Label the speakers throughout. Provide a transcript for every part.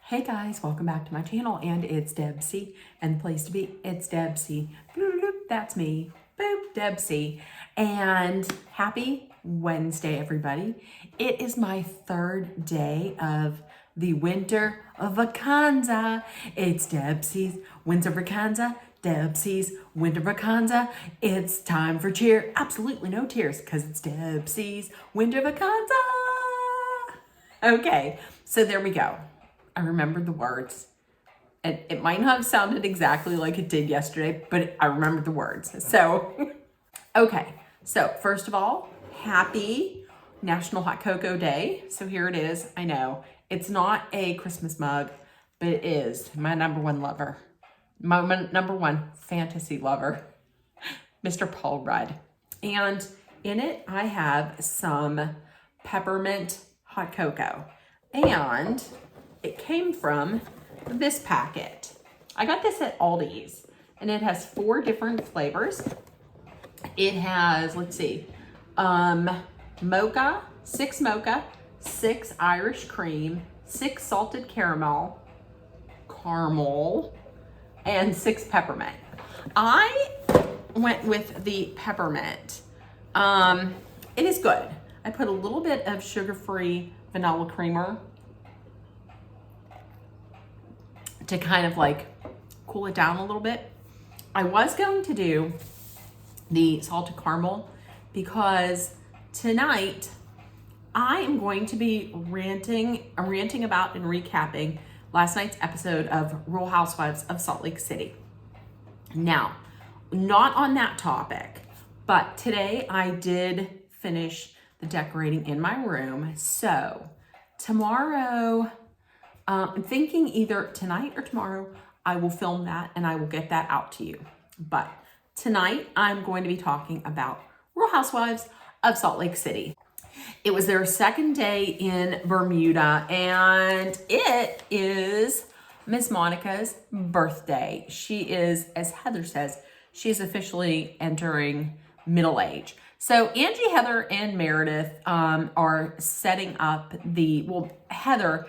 Speaker 1: Hey guys, welcome back to my channel, and it's Debsy, and the place to be, it's Debsy. Bloop, bloop, that's me, boop, Debsy. And happy Wednesday, everybody. It is my third day of the winter vacanza. It's Debsy's winter vacanza, Debsy's winter vacanza. It's time for cheer. Absolutely no tears, because it's Debsy's winter vacanza. Okay, so there we go. I remembered the words. And it might not have sounded exactly like it did yesterday, but I remembered the words. So, okay. So first of all, happy National Hot Cocoa Day. So here it is. I know it's not a Christmas mug, but it is my number one lover. My number one fantasy lover, Mr. Paul Rudd. And in it, I have some peppermint hot cocoa. And it came from this packet. I got this at Aldi's, and it has 4 different flavors. It has, let's see, mocha, 6 mocha, 6 Irish cream, 6 salted caramel, and 6 peppermint. I went with the peppermint. It is good. I put a little bit of sugar-free vanilla creamer to kind of like cool it down a little bit. I was going to do the salted caramel because tonight I am going to be ranting about and recapping last night's episode of Real Housewives of Salt Lake City. Now, not on that topic, but today I did finish the decorating in my room. So tomorrow, I'm thinking either tonight or tomorrow, I will film that and I will get that out to you. But tonight, I'm going to be talking about Real Housewives of Salt Lake City. It was their second day in Bermuda, and it is Miss Monica's birthday. She is, as Heather says, she is officially entering middle age. So Angie, Heather, and Meredith are setting up Heather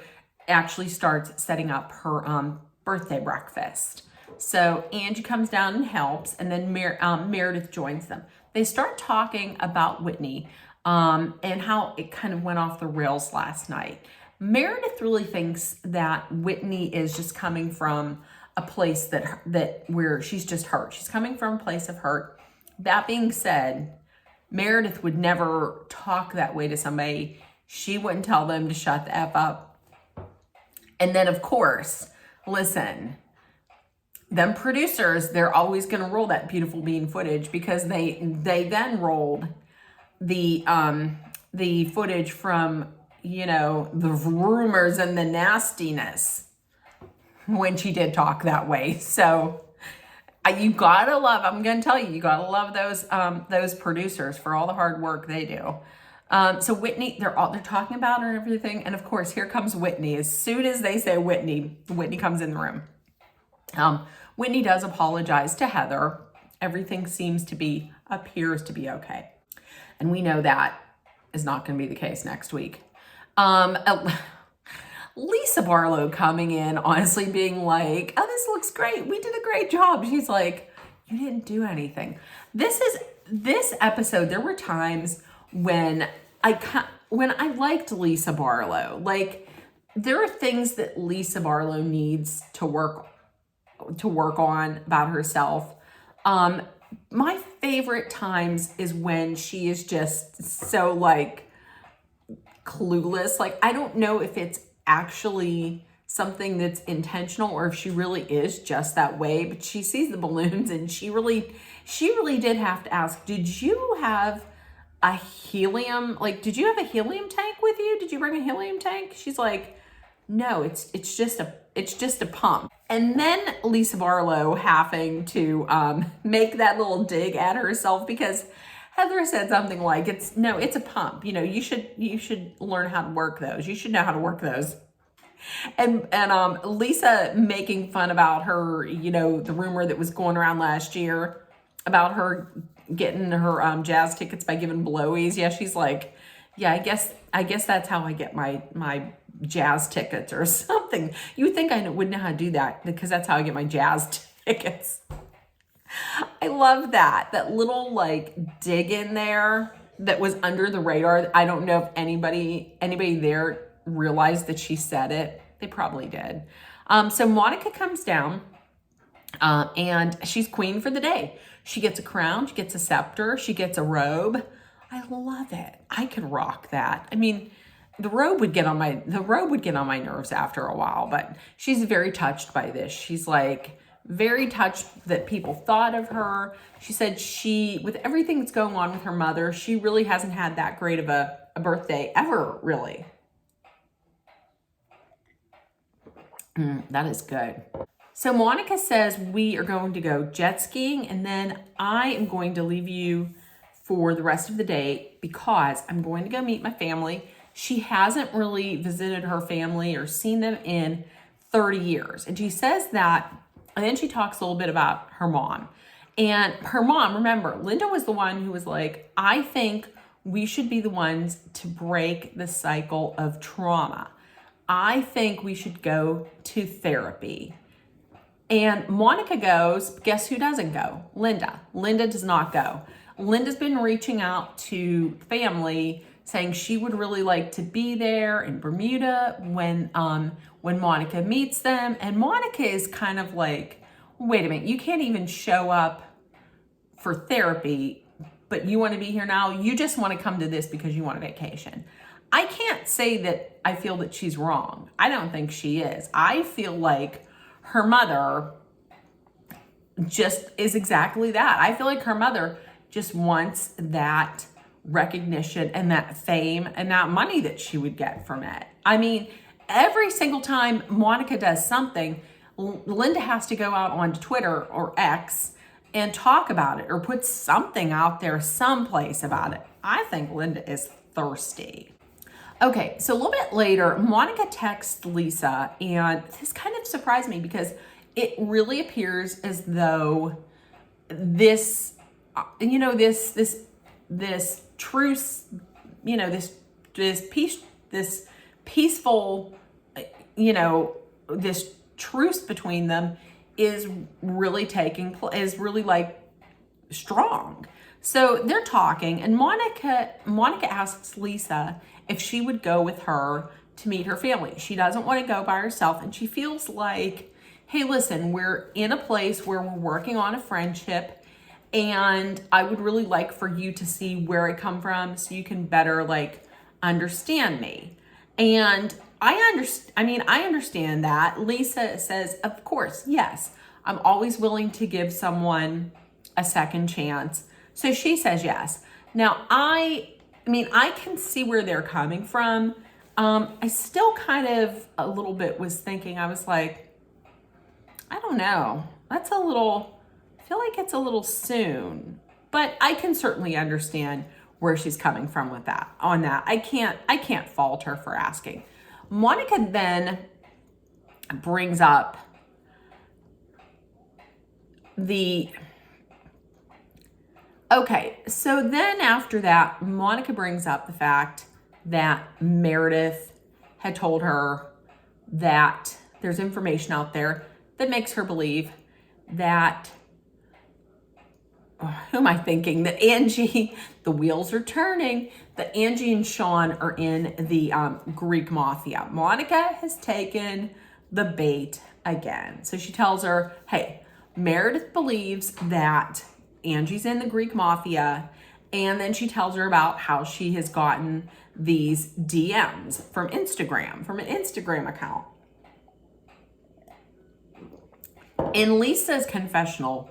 Speaker 1: actually starts setting up her birthday breakfast. So Angie comes down and helps, and then Meredith joins them. They start talking about Whitney and how it kind of went off the rails last night. Meredith really thinks that Whitney is just coming from a place that where she's just hurt. She's coming from a place of hurt. That being said, Meredith would never talk that way to somebody. She wouldn't tell them to shut the F up. And then, of course, listen, them producers, they're always going to roll that beautiful bean footage because they then rolled the footage from, the rumors and the nastiness when she did talk that way. So you gotta love, I'm going to tell you, you gotta love those producers for all the hard work they do. So Whitney, they're talking about her and everything. And of course, here comes Whitney. As soon as they say Whitney comes in the room. Whitney does apologize to Heather. Everything appears to be okay. And we know that is not going to be the case next week. Lisa Barlow coming in, honestly being like, oh, this looks great. We did a great job. She's like, you didn't do anything. This episode, there were times when I liked Lisa Barlow. Like, there are things that Lisa Barlow needs to work on about herself. My favorite times is when she is just so like clueless. Like, I don't know if it's actually something that's intentional or if she really is just that way, but she sees the balloons and she really did have to ask, did you have a helium tank with you? Did you bring a helium tank? She's like, no, it's just a pump. And then Lisa Barlow having to make that little dig at herself because Heather said something like, it's a pump. You should learn how to work those. You should know how to work those. And Lisa making fun about her, the rumor that was going around last year about her getting her jazz tickets by giving blowies. Yeah, she's like, yeah, I guess that's how I get my jazz tickets or something. You would think I would know how to do that because that's how I get my jazz tickets. I love that little like dig in there that was under the radar. I don't know if anybody there realized that she said it. They probably did. So Monica comes down and she's queen for the day. She gets a crown, she gets a scepter, she gets a robe. I love it. I could rock that. I mean, the robe would get on my nerves after a while, but she's very touched by this. She's like very touched that people thought of her. She said with everything that's going on with her mother, she really hasn't had that great of a birthday ever, really. That is good. So Monica says we are going to go jet skiing, and then I am going to leave you for the rest of the day because I'm going to go meet my family. She hasn't really visited her family or seen them in 30 years. And she says that, and then she talks a little bit about her mom. And her mom, remember, Linda was the one who was like, I think we should be the ones to break the cycle of trauma. I think we should go to therapy. And Monica goes, guess who doesn't go? Linda. Linda does not go. Linda's been reaching out to family saying she would really like to be there in Bermuda when Monica meets them. And Monica is kind of like, wait a minute, you can't even show up for therapy, but you want to be here now? You just want to come to this because you want a vacation. I can't say that I feel that she's wrong. I don't think she is. I feel like her mother just is exactly that. I feel like her mother just wants that recognition and that fame and that money that she would get from it. I mean, every single time Monica does something, Linda has to go out onto Twitter or X and talk about it or put something out there someplace about it. I think Linda is thirsty. Okay, so a little bit later, Monica texts Lisa, and this kind of surprised me because it really appears as though this, this truce, this peaceful, this truce between them is really is really like strong. So they're talking, and Monica asks Lisa if she would go with her to meet her family. She doesn't want to go by herself, and she feels like, hey, listen, we're in a place where we're working on a friendship, and I would really like for you to see where I come from so you can better like understand me. And I understand that. Lisa says, of course, yes, I'm always willing to give someone a second chance. So she says yes. Now, I can see where they're coming from. I still kind of a little bit was thinking, I was like, I don't know. I feel like it's a little soon, but I can certainly understand where she's coming from with that. I can't fault her for asking. Monica then brings up so then after that, Monica brings up the fact that Meredith had told her that there's information out there that makes her believe that, who am I thinking? That Angie, the wheels are turning, that Angie and Sean are in the Greek mafia. Monica has taken the bait again. So she tells her, hey, Meredith believes that Angie's in the Greek mafia. And then she tells her about how she has gotten these DMs from an Instagram account. In Lisa's confessional,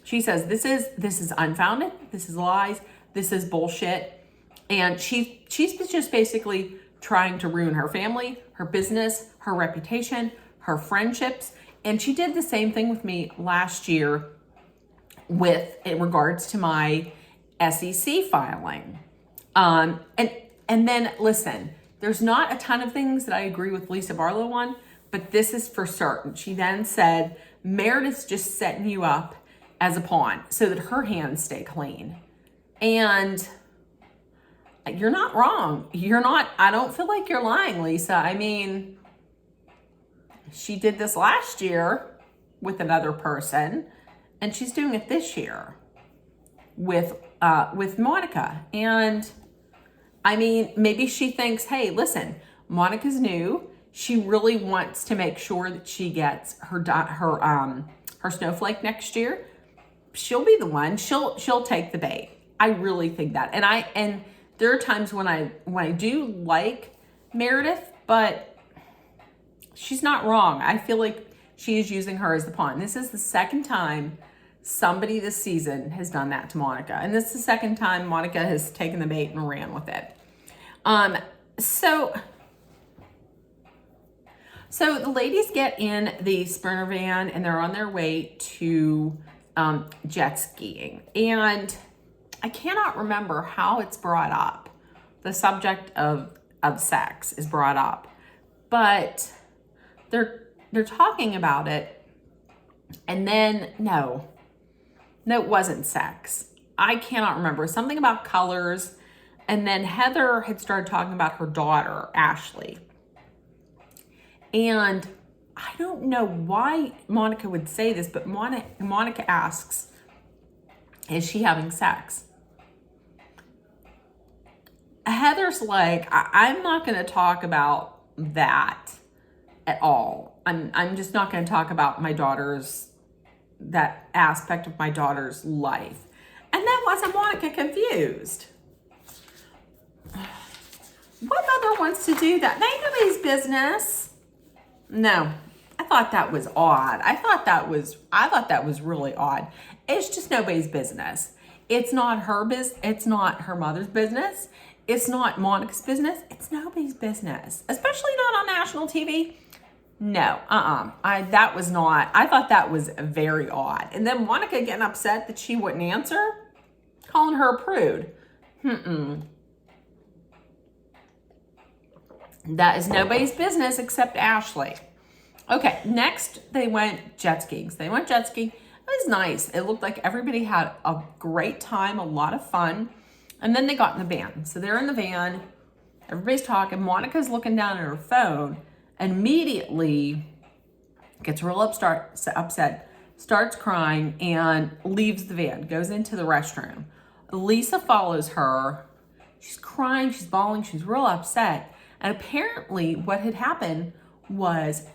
Speaker 1: she says, this is unfounded. This is lies. This is bullshit. And she's just basically trying to ruin her family, her business, her reputation, her friendships. And she did the same thing with me last year in regards to my SEC filing. And then listen, there's not a ton of things that I agree with Lisa Barlow on, but this is for certain. She then said, Meredith's just setting you up as a pawn so that her hands stay clean. And you're not wrong. I don't feel like you're lying, Lisa. I mean, she did this last year with another person, and she's doing it this year with Monica. And I mean, maybe she thinks, hey, listen, Monica's new. She really wants to make sure that she gets her snowflake next year. She'll be the one. She'll take the bait. I really think that. And there are times when I do like Meredith, but she's not wrong. I feel like she is using her as the pawn. This is the second time somebody this season has done that to Monica. And this is the second time Monica has taken the bait and ran with it. So the ladies get in the Sprinter van and they're on their way to jet skiing. And I cannot remember how it's brought up. The subject of sex is brought up. But they're talking about it. And then, no, it wasn't sex. I cannot remember. Something about colors. And then Heather had started talking about her daughter, Ashley. And I don't know why Monica would say this, but Monica asks, is she having sex? Heather's like, I'm not going to talk about that at all. I'm just not going to talk about that aspect of my daughter's life. And that wasn't Monica confused. What mother wants to do that? That ain't nobody's business. No, I thought that was odd. I thought that was really odd. It's just nobody's business. It's not her business. It's not her mother's business. It's not Monica's business. It's nobody's business, especially not on national TV. No, I thought that was very odd. And then Monica getting upset that she wouldn't answer, calling her a prude. That is nobody's business except Ashley. Okay, next they went jet skiing. So they went jet skiing. It was nice. It looked like everybody had a great time, a lot of fun. And then they got in the van. So they're in the van. Everybody's talking. Monica's looking down at her phone and immediately gets real upset, starts crying, and leaves the van, goes into the restroom. Lisa follows her. She's crying, she's bawling, she's real upset. And apparently what had happened was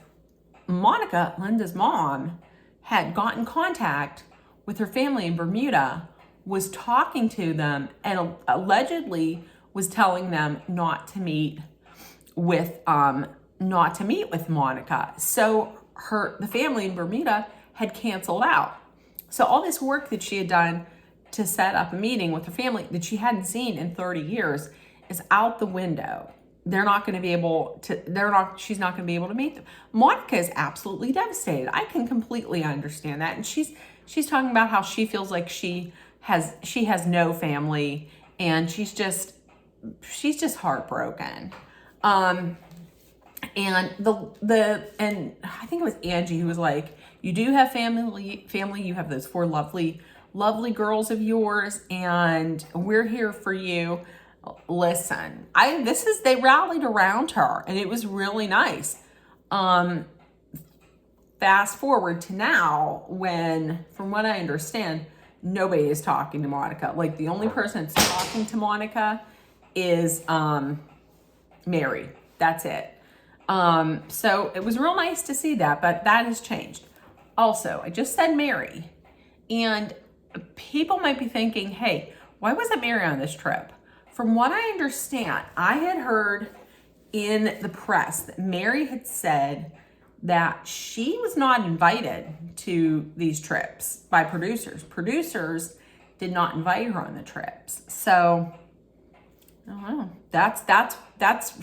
Speaker 1: Monica, Linda's mom, had gotten contact with her family in Bermuda, was talking to them, and allegedly was telling them not to meet with Monica. So the family in Bermuda had canceled out. So all this work that she had done to set up a meeting with her family that she hadn't seen in 30 years is out the window. She's not going to be able to meet them. Monica is absolutely devastated. I can completely understand that. And she's talking about how she feels like she has no family, and she's just heartbroken. And I think it was Angie who was like, you do have family, you have those 4 lovely girls of yours, and we're here for you. Listen, they rallied around her, and it was really nice. Fast forward to now, when, from what I understand, nobody is talking to Monica. Like, the only person that's talking to Monica is Mary. That's it. So it was real nice to see that, but that has changed. Also, I just said Mary, and people might be thinking, hey, why wasn't Mary on this trip? From what I understand, I had heard in the press that Mary had said that she was not invited to these trips by producers. Producers did not invite her on the trips. So, I don't know. That's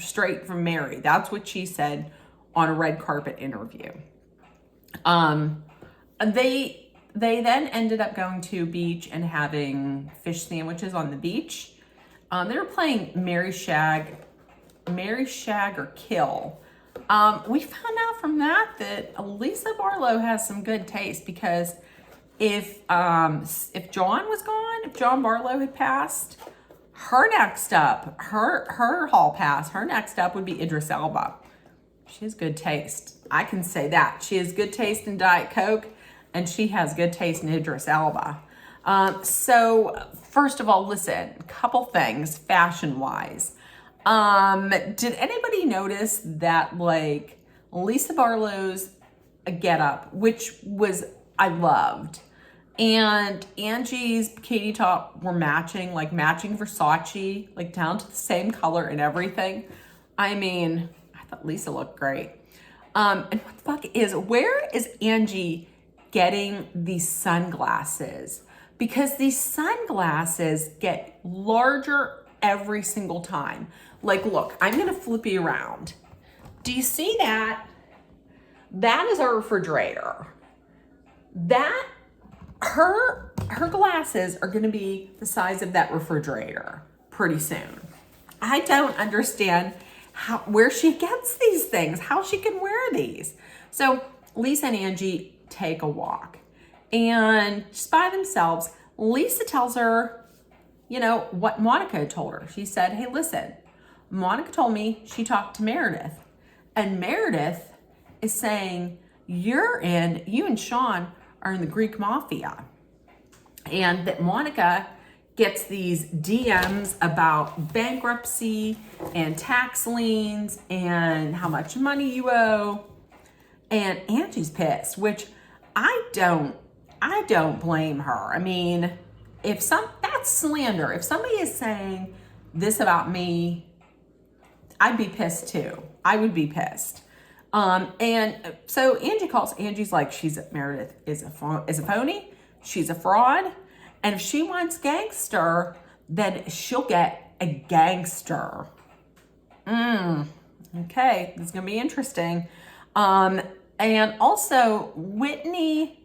Speaker 1: straight from Mary. That's what she said on a red carpet interview. They then ended up going to beach and having fish sandwiches on the beach. They were playing Marry, Shag, or Kill. We found out from that Lisa Barlow has some good taste, because if John was gone, if John Barlow had passed, Her next up, her hall pass, her next up would be Idris Elba. She has good taste. I can say that. She has good taste in Diet Coke, and she has good taste in Idris Elba. So first of all, listen, a couple things fashion-wise. Did anybody notice that, like, Lisa Barlow's getup, which was, I loved, and Angie's bikini top were matching, like matching Versace, like down to the same color and everything. I mean, I thought Lisa looked great. And what the fuck where is Angie getting these sunglasses? Because these sunglasses get larger every single time. Like, look, I'm gonna flip you around. Do you see that? That is our refrigerator. That, her glasses are gonna be the size of that refrigerator pretty soon. I don't understand where she gets these things, how she can wear these. So Lisa and Angie take a walk, and just by themselves, Lisa tells her, you know, what Monica told her. She said, hey, listen, Monica told me she talked to Meredith, and Meredith is saying you and Sean are in the Greek mafia, and that Monica gets these DMs about bankruptcy and tax liens and how much money you owe. And Angie's pissed, which I don't blame her. I mean, that's slander. If somebody is saying this about me, I'd be pissed too. I would be pissed. And so Angie calls. Angie's like, Meredith is a phony. She's a fraud. And if she wants gangster, then she'll get a gangster. Okay, this is gonna be interesting. And also Whitney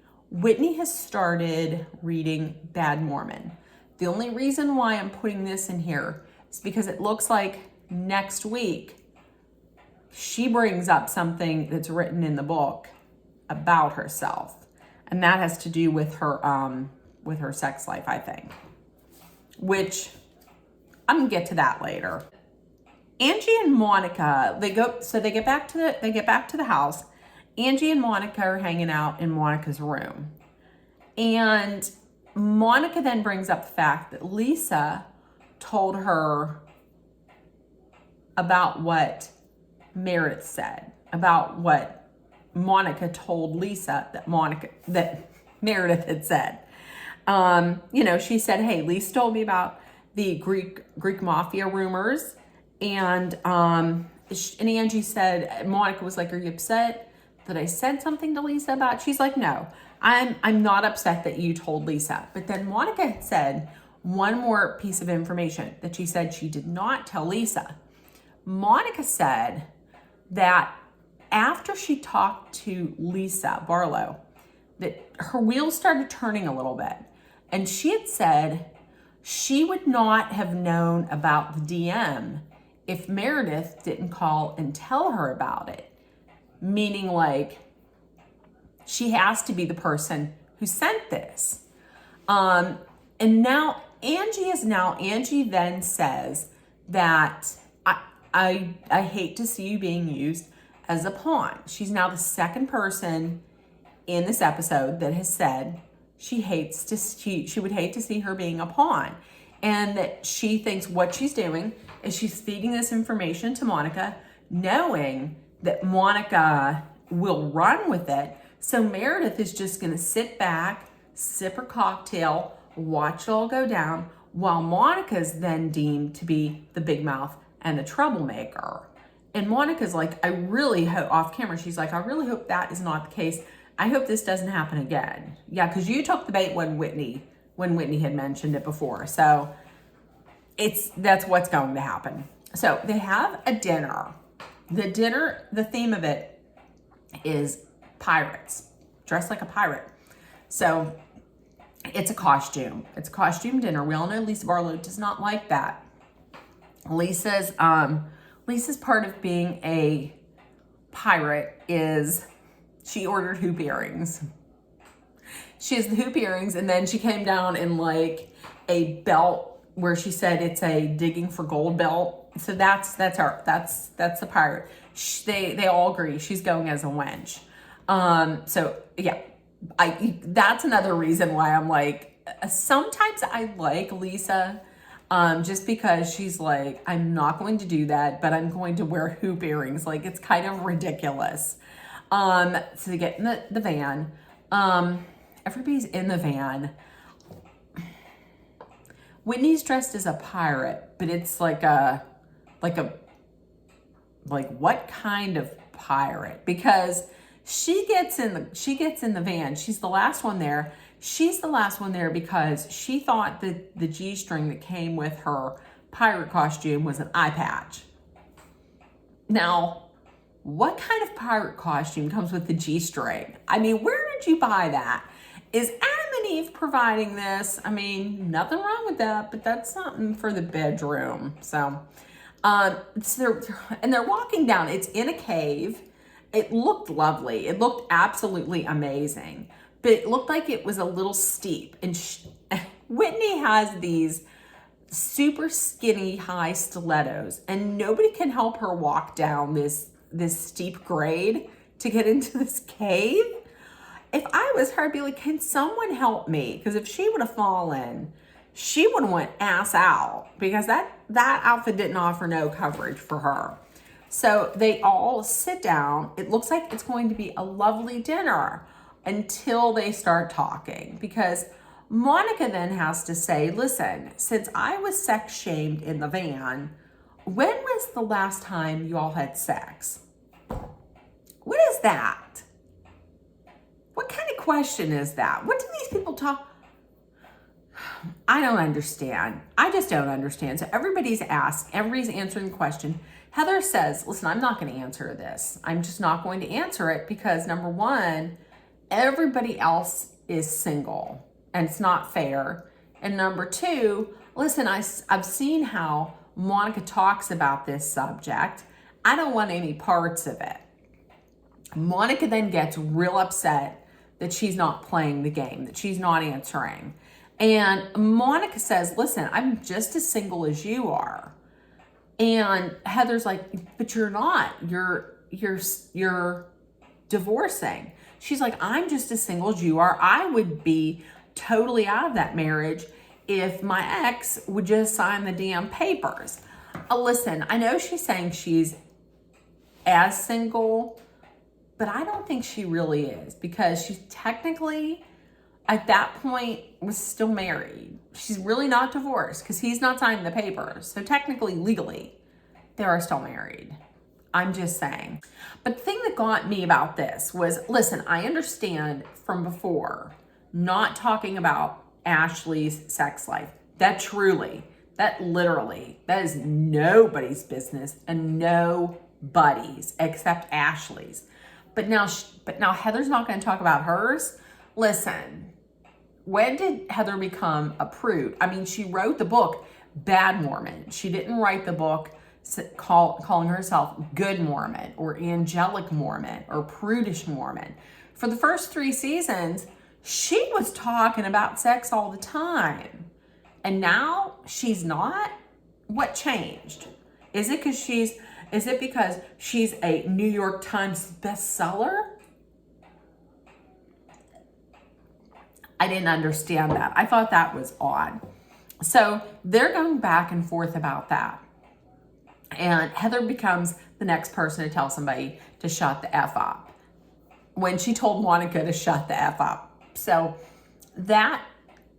Speaker 1: has started reading Bad Mormon. The only reason why I'm putting this in here is because it looks like next week she brings up something that's written in the book about herself. And that has to do with her sex life, I think. Which I'm gonna get to that later. Angie and Monica, they get back to the house. Angie and Monica are hanging out in Monica's room. And Monica then brings up the fact that Lisa told her about what Meredith said, about what Monica told Lisa that Meredith had said. You know, she said, hey, Lisa told me about the Greek mafia rumors. And Angie said, Monica was like, are you upset that I said something to Lisa about? She's like, no, I'm not upset that you told Lisa. But then Monica had said one more piece of information that she said she did not tell Lisa. Monica said that after she talked to Lisa Barlow, that her wheels started turning a little bit. And she had said she would not have known about the DM if Meredith didn't call and tell her about it. Meaning, like, she has to be the person who sent this. And now Angie then says that I hate to see you being used as a pawn. She's now the second person in this episode that has said she would hate to see her being a pawn, and that she thinks what she's doing is she's feeding this information to Monica, knowing that Monica will run with it. So Meredith is just going to sit back, sip her cocktail, watch it all go down, while Monica's then deemed to be the big mouth and the troublemaker. And Monica's like, I really hope, off camera, she's like, I really hope that is not the case. I hope this doesn't happen again. Yeah, because you took the bait when Whitney had mentioned it before. So that's what's going to happen. So they have a dinner. The theme of it is pirates, dressed like a pirate. So it's a costume. It's a costume dinner. We all know Lisa Barlow does not like that. Lisa's part of being a pirate is she ordered hoop earrings. She has the hoop earrings, and then she came down in like a belt where she said it's a digging for gold belt. So that's the pirate. They all agree she's going as a wench. So yeah, that's another reason why I'm like, sometimes I like Lisa, just because she's like, I'm not going to do that, but I'm going to wear hoop earrings. Like, it's kind of ridiculous. So they get in the van. Everybody's in the van. Whitney's dressed as a pirate, but it's like what kind of pirate? Because she gets in the van. She's the last one there. She's the last one there because she thought that the G-string that came with her pirate costume was an eye patch. Now, what kind of pirate costume comes with the G-string? I mean, where did you buy that? Is Adam and Eve providing this? I mean, nothing wrong with that, but that's something for the bedroom. So, they're walking down. It's in a cave. It looked lovely. It looked absolutely amazing, but it looked like it was a little steep. And Whitney has these super skinny high stilettos, and nobody can help her walk down this steep grade to get into this cave. If I was her, I'd be like, can someone help me? Because if she would have fallen, she would have went ass out, because that outfit didn't offer no coverage for her. So they all sit down. It looks like it's going to be a lovely dinner until they start talking, because Monica then has to say, listen, since I was sex shamed in the van, when was the last time you all had sex? What is that? What kind of question is that? What do these people talk? I don't understand. I just don't understand. So everybody's answering the question. Heather says, listen, I'm not going to answer this. I'm just not going to answer it because, number one, everybody else is single and it's not fair. And number two, listen, I've seen how Monica talks about this subject. I don't want any parts of it. Monica then gets real upset that she's not playing the game, that she's not answering. And Monica says, listen, I'm just as single as you are. And Heather's like, but you're not. You're divorcing. She's like, I'm just as single as you are. I would be totally out of that marriage if my ex would just sign the damn papers. Listen, I know she's saying she's as single, but I don't think she really is, because she's technically, at that point, was still married. She's really not divorced because he's not signing the papers. So technically, legally, they are still married. I'm just saying. But the thing that got me about this was, listen, I understand from before not talking about Ashley's sex life. That literally, that is nobody's business and nobody's except Ashley's. But now Heather's not going to talk about hers. Listen, when did Heather become a prude? I mean, she wrote the book Bad Mormon. She didn't write the book calling herself Good Mormon or Angelic Mormon or Prudish Mormon. For the first 3 seasons, she was talking about sex all the time. And now she's not? What changed? Is it because she's a New York Times bestseller? I didn't understand that. I thought that was odd. So they're going back and forth about that. And Heather becomes the next person to tell somebody to shut the F up, when she told Monica to shut the F up. So that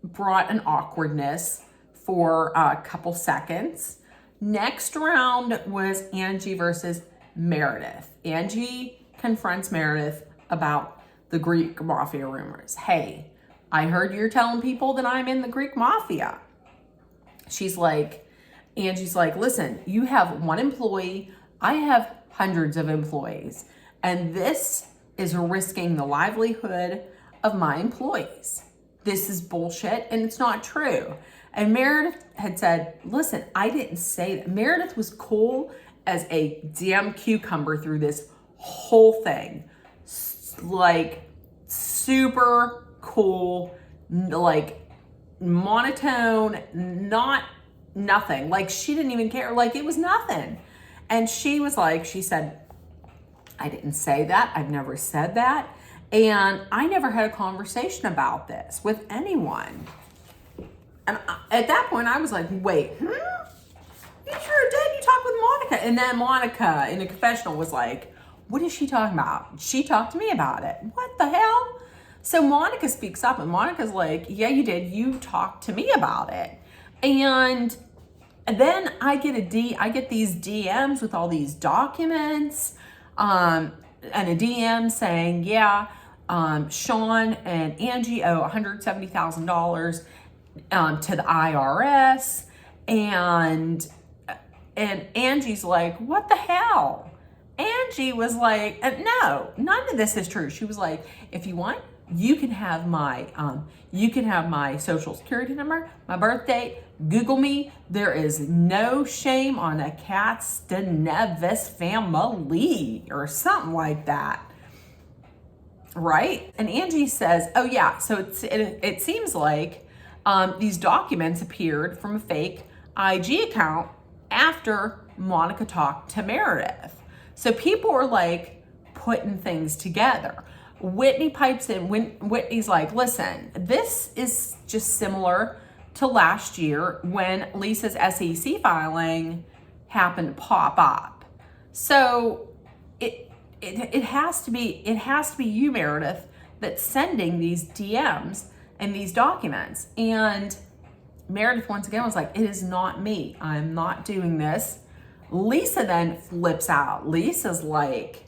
Speaker 1: brought an awkwardness for a couple seconds. Next round was Angie versus Meredith. Angie confronts Meredith about the Greek Mafia rumors. Hey, I heard you're telling people that I'm in the Greek Mafia. Angie's like, listen, you have one employee. I have hundreds of employees. And this is risking the livelihood of my employees. This is bullshit and it's not true. And Meredith had said, listen, I didn't say that. Meredith was cool as a damn cucumber through this whole thing. Like, super cool, like monotone, not nothing. Like, she didn't even care. Like, it was nothing. And she was like, she said, I didn't say that. I've never said that. And I never had a conversation about this with anyone. And at that point, I was like, wait, you sure did? You talked with Monica. And then Monica in the confessional was like, what is she talking about? She talked to me about it. What the hell? So Monica speaks up, and Monica's like, yeah, you did. You talked to me about it. And then I get these DMs with all these documents, and a DM saying, yeah, Sean and Angie owe $170,000 to the IRS. And Angie's like, what the hell? Angie was like, no, none of this is true. She was like, if you want, you can have my social security number, my birth date, Google me. There is no shame on a Castaneves family or something like that. Right? And Angie says, oh yeah, so it seems like these documents appeared from a fake IG account after Monica talked to Meredith. So people were like putting things together. Whitney pipes in. Whitney's like, listen, this is just similar to last year when Lisa's SEC filing happened to pop up. So it has to be you, Meredith, that's sending these DMs and these documents. And Meredith once again was like, it is not me. I'm not doing this. Lisa then flips out. Lisa's like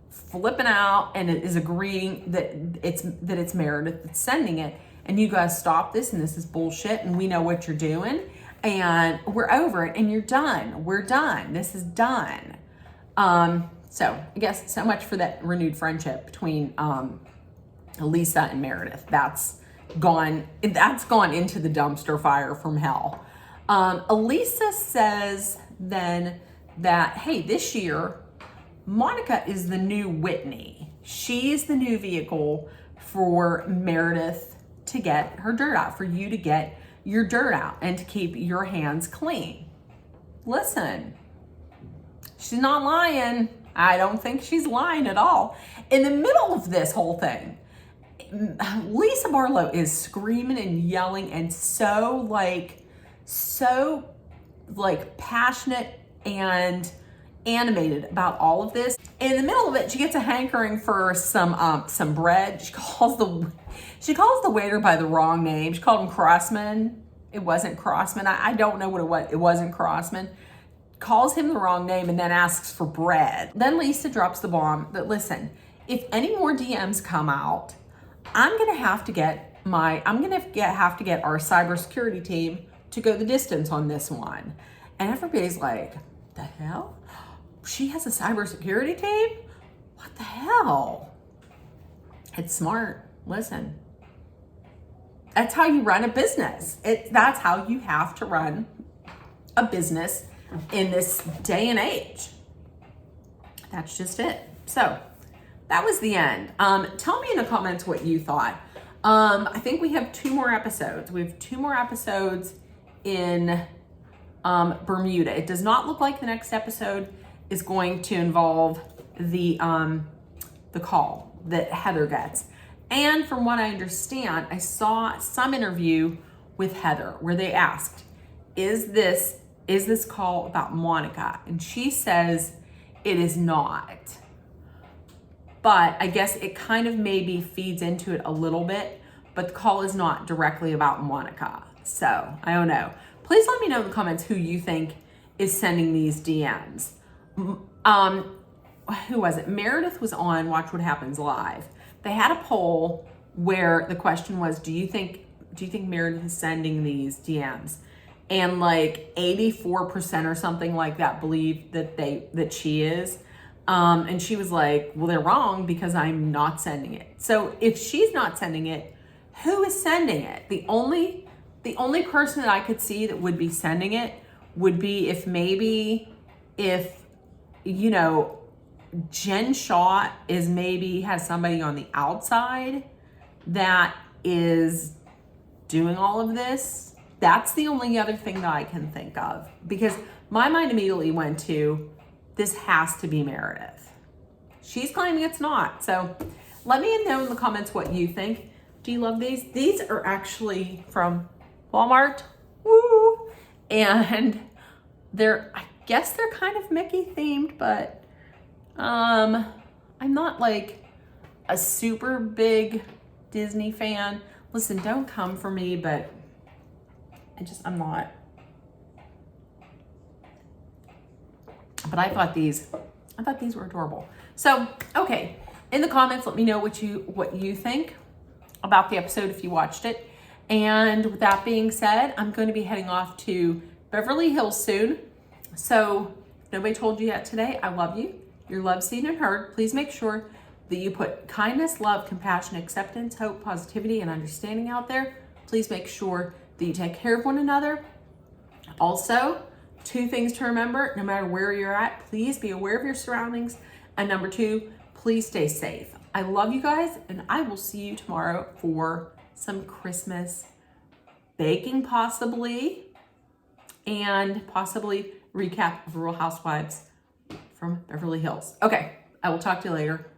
Speaker 1: flipping out and is agreeing that it's Meredith that's sending it. And you guys stop this, and this is bullshit, and we know what you're doing, and we're over it, and you're done. We're done. This is done. So I guess so much for that renewed friendship between Lisa and Meredith. That's gone into the dumpster fire from hell. Elisa says then that, hey, this year, Monica is the new Whitney. She's the new vehicle for Meredith to get her dirt out, for you to get your dirt out and to keep your hands clean. Listen, she's not lying. I don't think she's lying at all. In the middle of this whole thing, Lisa Barlow is screaming and yelling and so passionate and animated about all of this. In the middle of it, she gets a hankering for some bread. She calls the waiter by the wrong name. She called him Crossman. It wasn't Crossman. I don't know what it was. It wasn't Crossman. Calls him the wrong name and then asks for bread. Then Lisa drops the bomb that, listen, if any more DMs come out, I'm gonna have to get our cybersecurity team to go the distance on this one. And everybody's like, the hell? She has a cybersecurity team? What the hell? It's smart. Listen, that's how you run a business. That's how you have to run a business in this day and age. That's just it. So that was the end. Tell me in the comments what you thought. I think we have 2 more episodes. We have 2 more episodes in Bermuda. It does not look like the next episode is going to involve the call that Heather gets. And from what I understand, I saw some interview with Heather where they asked, is this call about Monica? And she says it is not. But I guess it kind of maybe feeds into it a little bit, but the call is not directly about Monica. So I don't know. Please let me know in the comments who you think is sending these DMs. Who was it? Meredith was on Watch What Happens Live. They had a poll where the question was, do you think Meredith is sending these DMs? And like 84% or something like that believe that she is. And she was like, well, they're wrong because I'm not sending it. So if she's not sending it, who is sending it? The only person that I could see that would be sending it would be if Jen Shaw has somebody on the outside that is doing all of this. That's the only other thing that I can think of, because my mind immediately went to, this has to be Meredith. She's claiming it's not. So let me know in the comments what you think. Do you love these? These are actually from Walmart. Woo! And I guess they're kind of Mickey themed, but I'm not like a super big Disney fan. Listen, don't come for me, but I'm not. But I thought these were adorable. So, okay, in the comments, let me know what you think about the episode if you watched it. And with that being said, I'm going to be heading off to Beverly Hills soon. So, if nobody told you yet today, I love you. You're loved, seen, and heard. Please make sure that you put kindness, love, compassion, acceptance, hope, positivity, and understanding out there. Please make sure that you take care of one another. Also, 2 things to remember, no matter where you're at, please be aware of your surroundings. And number 2, please stay safe. I love you guys, and I will see you tomorrow for some Christmas baking possibly, and possibly recap of Real Housewives from Beverly Hills. Okay, I will talk to you later.